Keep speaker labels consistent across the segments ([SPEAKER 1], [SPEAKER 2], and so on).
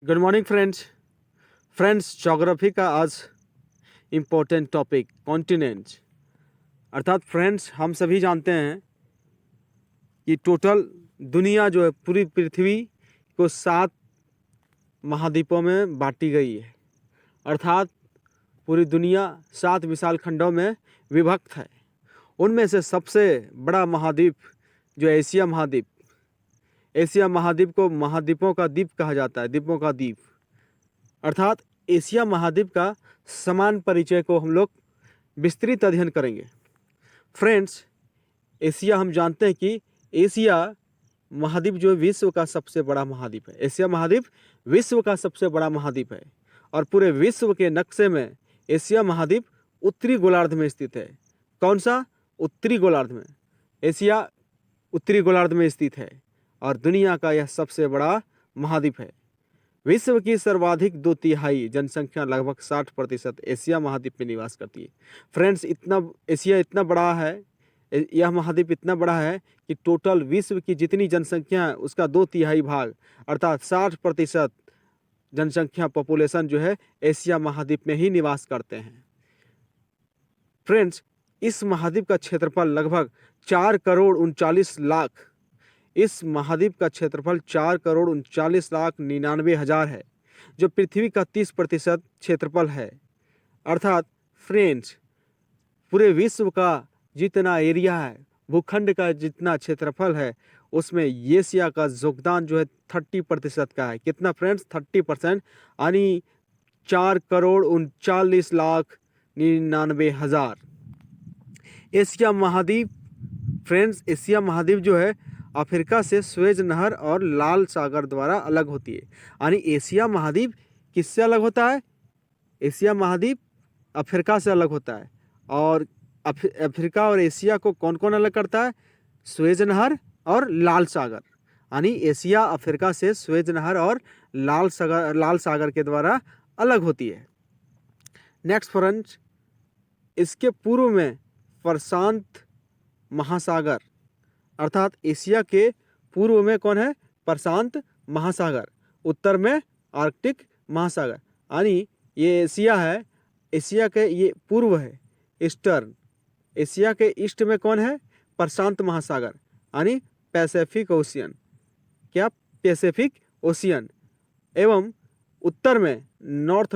[SPEAKER 1] Good morning friends geography का आज important topic continent. अर्थात फ्रेंड्स, हम सभी जानते हैं कि टोटल दुनिया जो है पूरी पृथ्वी को 7 महाद्वीपों में बांटी गई है। अर्थात पूरी दुनिया 7 विशाल खंडों में विभक्त है। उनमें से सबसे बड़ा महाद्वीप जो एशिया महाद्वीप को महाद्वीपों का द्वीप कहा जाता है, द्वीपों का द्वीप। अर्थात एशिया महाद्वीप का समान परिचय को हम लोग विस्तृत अध्ययन करेंगे। फ्रेंड्स, एशिया हम जानते हैं कि एशिया महाद्वीप जो विश्व का सबसे बड़ा महाद्वीप है। एशिया महाद्वीप विश्व का सबसे बड़ा महाद्वीप है और पूरे विश्व के नक्शे में एशिया महाद्वीप उत्तरी गोलार्ध में स्थित है। कौन सा? उत्तरी गोलार्ध में। एशिया उत्तरी गोलार्ध में स्थित है और दुनिया का यह सबसे बड़ा महाद्वीप है। विश्व की सर्वाधिक 2/3 जनसंख्या लगभग 60% एशिया महाद्वीप में निवास करती है। फ्रेंड्स, एशिया इतना बड़ा है, यह महाद्वीप इतना बड़ा है कि टोटल विश्व की जितनी जनसंख्या है उसका 2/3 भाग अर्थात 60% जनसंख्या पॉपुलेशन जो है एशिया महाद्वीप में ही निवास करते हैं। फ्रेंड्स, इस महाद्वीप का क्षेत्रफल लगभग 4,39,00,000 इस महाद्वीप का क्षेत्रफल 4,39,99,000 है, जो पृथ्वी का 30% क्षेत्रफल है। अर्थात फ्रेंड्स, पूरे विश्व का जितना एरिया है, भूखंड का जितना क्षेत्रफल है, उसमें एशिया का योगदान जो है 30% का है। कितना फ्रेंड्स? 30%, यानी 4,39,99,000। एशिया महाद्वीप फ्रेंड्स, एशिया महाद्वीप जो है अफ्रीका से स्वेज नहर और लाल सागर द्वारा अलग होती है। यानी एशिया महाद्वीप किससे अलग होता है? एशिया महाद्वीप अफ्रीका से अलग होता है। और अफ्रीका और एशिया को कौन कौन अलग करता है? स्वेज नहर और लाल सागर। यानी एशिया अफ्रीका से स्वेज नहर और लाल सागर के द्वारा अलग होती है। नेक्स्ट फ्रेंड्स, इसके पूर्व में प्रशांत महासागर, अर्थात एशिया के पूर्व में कौन है? प्रशांत महासागर। उत्तर में आर्कटिक महासागर। यानी ये एशिया है, एशिया के ये पूर्व है, ईस्टर्न। एशिया के ईस्ट में कौन है? प्रशांत महासागर, यानी पैसिफिक ओशियन। क्या? Pacific ocean. एवं उत्तर में नॉर्थ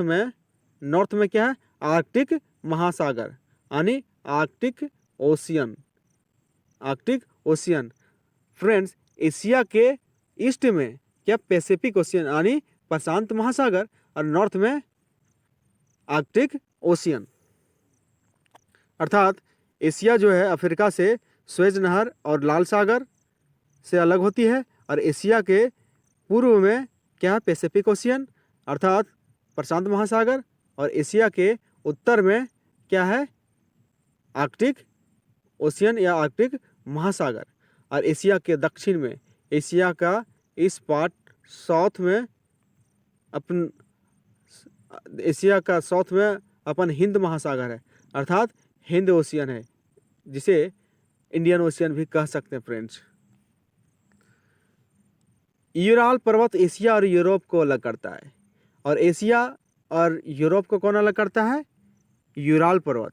[SPEAKER 1] में क्या है? आर्कटिक महासागर, यानी आर्कटिक ओशियन। फ्रेंड्स, एशिया के ईस्ट में क्या? पैसिफिक ओशियन यानी प्रशांत महासागर, और नॉर्थ में आर्कटिक ओशियन। अर्थात एशिया जो है अफ्रीका से स्वेज नहर और लाल सागर से अलग होती है, और एशिया के पूर्व में क्या है? पैसिफिक ओशियन अर्थात प्रशांत महासागर, और एशिया के उत्तर में क्या है? आर्कटिक ओशियन या आर्कटिक महासागर। और एशिया के दक्षिण में, एशिया का इस पार्ट साउथ में अपन हिंद महासागर है, अर्थात हिंद ओशियन है, जिसे इंडियन ओशियन भी कह सकते हैं। फ्रेंड्स, यूराल पर्वत एशिया और यूरोप को अलग करता है, और एशिया और यूरोप को कौन अलग करता है? यूराल पर्वत।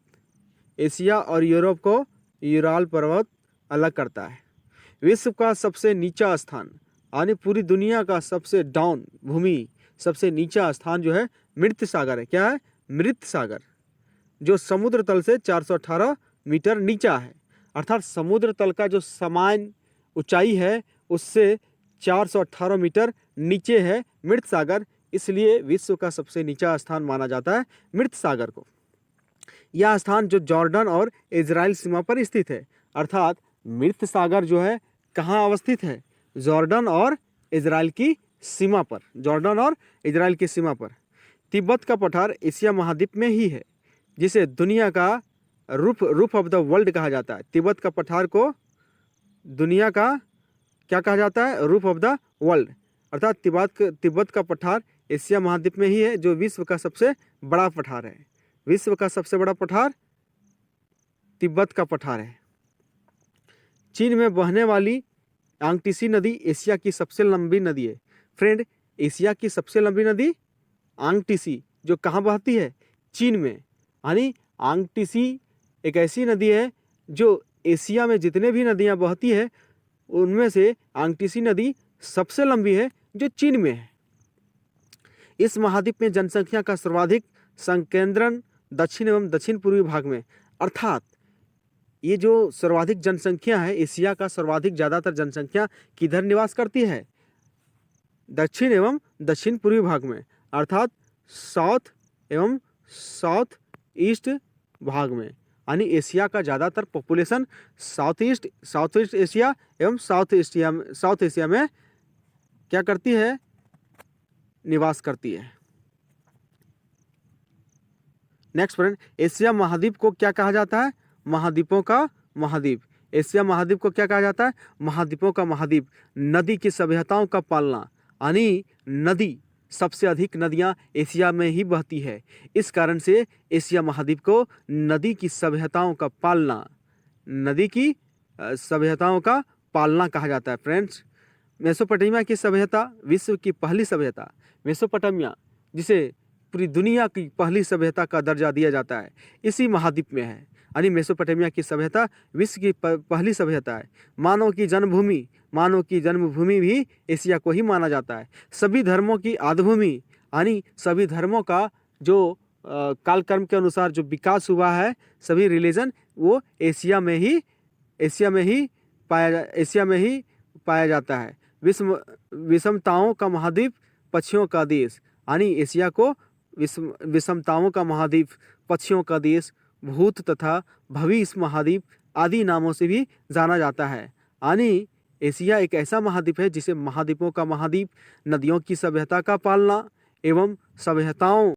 [SPEAKER 1] एशिया और यूरोप को यूराल पर्वत अलग करता है। विश्व का सबसे नीचा स्थान, यानी पूरी दुनिया का सबसे डाउन भूमि, सबसे नीचा स्थान जो है मृत सागर है। क्या है? मृत सागर, जो समुद्र तल से 418 मीटर नीचा है। अर्थात समुद्र तल का जो सामान्य ऊंचाई है उससे 418 मीटर नीचे है मृत सागर, इसलिए विश्व का सबसे नीचा स्थान माना जाता है मृत सागर को। यह स्थान जो जॉर्डन और इजराइल सीमा पर स्थित है। अर्थात मृत सागर जो है कहाँ अवस्थित है? जॉर्डन और इजराइल की सीमा पर। जॉर्डन और इजराइल की सीमा पर। तिब्बत का पठार एशिया महाद्वीप में ही है, जिसे दुनिया का रूफ ऑफ द वर्ल्ड कहा जाता है। तिब्बत का पठार को दुनिया का क्या कहा जाता है? Roof of the world. अर्थात तिब्बत का पठार एशिया महाद्वीप में ही है, जो विश्व का सबसे बड़ा पठार है। विश्व का सबसे बड़ा पठार तिब्बत का पठार है। चीन में बहने वाली यांगत्से नदी एशिया की सबसे लंबी नदी है। फ्रेंड, एशिया की सबसे लंबी नदी आंगटीसी, जो कहाँ बहती है? चीन में। यानी आंगटीसी एक ऐसी नदी है जो एशिया में जितने भी नदियाँ बहती है उनमें से आंगटीसी नदी सबसे लंबी है, जो चीन में है। इस महाद्वीप में जनसंख्या का सर्वाधिक संकेंद्रण दक्षिण एवं दक्षिण पूर्वी भाग में, अर्थात ये जो सर्वाधिक जनसंख्या है, एशिया का सर्वाधिक ज़्यादातर जनसंख्या किधर निवास करती है? दक्षिण एवं दक्षिण पूर्वी भाग में, अर्थात साउथ एवं साउथ ईस्ट भाग में। यानी एशिया का ज़्यादातर पॉपुलेशन साउथ ईस्ट एशिया एवं साउथ एशिया में क्या करती है? निवास करती है। नेक्स्ट फ्रेंड, एशिया महाद्वीप को क्या कहा जाता है? महाद्वीपों का महाद्वीप। एशिया महाद्वीप को क्या कहा जाता है? महाद्वीपों का महाद्वीप। नदी की सभ्यताओं का पालना, यानी नदी, सबसे अधिक नदियां एशिया में ही बहती है। इस कारण से एशिया महाद्वीप को नदी की सभ्यताओं का पालना, नदी की सभ्यताओं का पालना कहा जाता है। फ्रेंड्स, मेसोपोटामिया की सभ्यता विश्व की पहली सभ्यता, मेसोपोटामिया जिसे पूरी दुनिया की पहली सभ्यता का दर्जा दिया जाता है, इसी महाद्वीप में है। यानी मेसोपोटामिया की सभ्यता विश्व की पहली सभ्यता है। मानव की जन्मभूमि भी एशिया को ही माना जाता है। सभी धर्मों की आदिभूमि, यानी सभी धर्मों का जो कालक्रम के अनुसार जो विकास हुआ है, सभी रिलीजन वो एशिया में ही पाया जाता है। विषमताओं का महाद्वीप, पक्षियों का देश, यानी एशिया को विषमताओं का महाद्वीप, पक्षियों का देश, भूत तथा भविष्य महाद्वीप आदि नामों से भी जाना जाता है। यानी एशिया एक ऐसा महाद्वीप है जिसे महाद्वीपों का महाद्वीप, नदियों की सभ्यता का पालना एवं सभ्यताओं